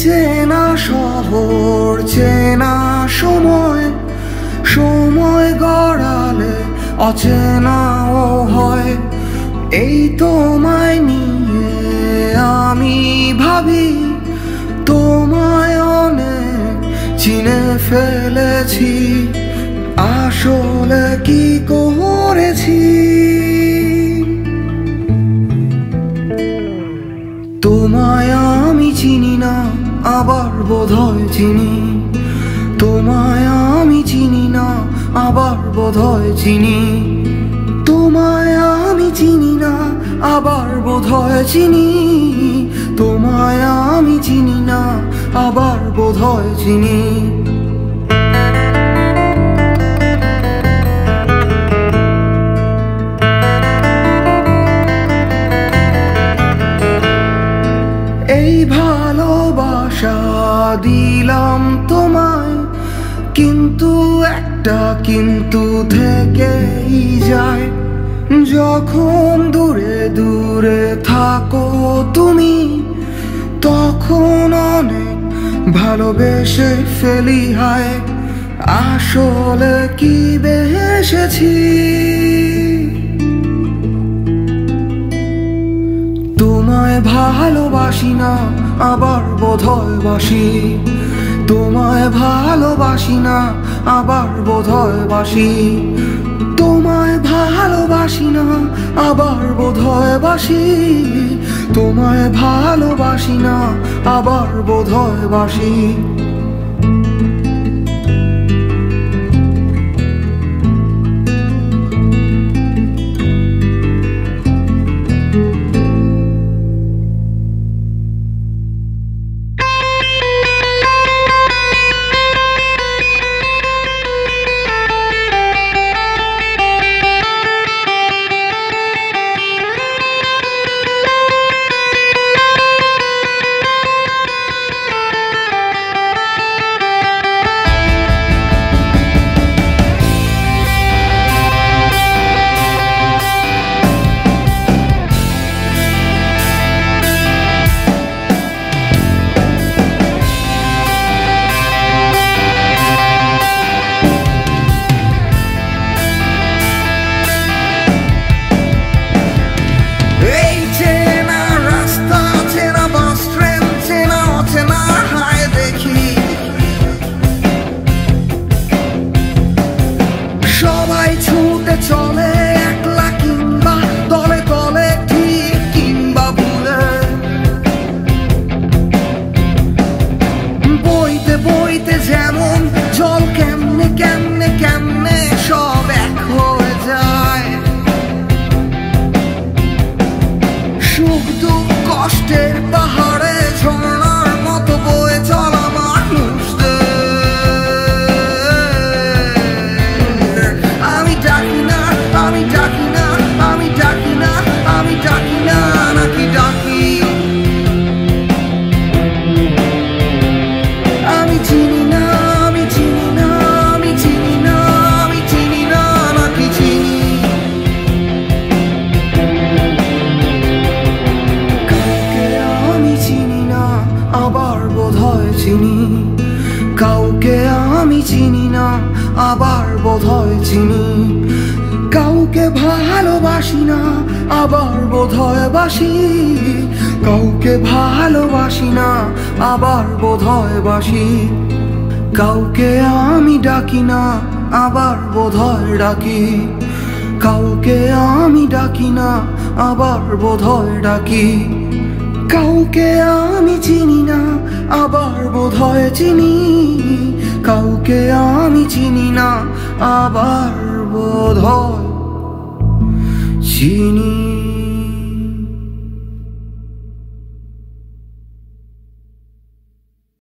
চেনা শহর চেনা সময়, সময় গড়ালে অচেনাও হয়। এই তোমায় নিয়ে আমি ভাবি, তোমায় অনেক চিনে ফেলেছি, আসলে কি করেছি। তোমায় আমি চিনি না, আবার বোধহয় চিনি। তোমায় আমি চিনি না, আবার বোধহয় চিনি। তোমায় আমি চিনি না, আবার বোধহয় চিনি। তোমায় আমি চিনি না, আবার বোধহয় চিনি। এই ভালোবাসা দিলাম তোমায়, কিন্তু একটা কিন্তু থেকেই যায়। যখন দূরে দূরে থাকো তুমি, তখন অনেক ভালোবেসে ফেলি হায়। আসলে কি বেসেছি। তোমায় ভালোবাসি না, আবার বোধহয় বাসি। তোমায় ভালোবাসি না, আবার বোধহয় বাসি। তোমায় ভালোবাসি না, আবার বোধহয় বাসি। তোমায় ভালোবাসি না, আবার বোধহয় বাসি। চলে একলা কিংবা দলে দলে, ঠিক কিংবা ভুলে। বইতে বইতে যেমন জল কেমনে কেমনে কেমনে সব এক হয়ে যায়। সুখ দুঃখ কষ্টের পাহাড়ে ঝর্ণার মতো বয়ে চলা মানুষদের আমি ডাকি না, আমি ডাকি না, আমি ডাকি না, আমি ডাকি না, নাকি ডাকি। আমি চিনি না, আমি চিনি না, আমি চিনি না, আমি চিনি না, নাকি চিনি। কাউকে আমি চিনি না, আবার বোধহয় চিনি। কাউকে আমি চিনি না, আবার বোধহয় চিনি। কাউকে ভালোবাসি না, আবার বোধহয় বাসি। কাউকে ভালোবাসি না, আবার বোধহয় বাসি। কাউকে আমি ডাকি না, আবার বোধহয় ডাকি। কাউকে আমি ডাকি না, আবার বোধহয় ডাকি। কাউকে আমি চিনি না, আবার বোধহয় চিনি। কাউকে আমি চিনি না, আবার বোধহয় চিনি।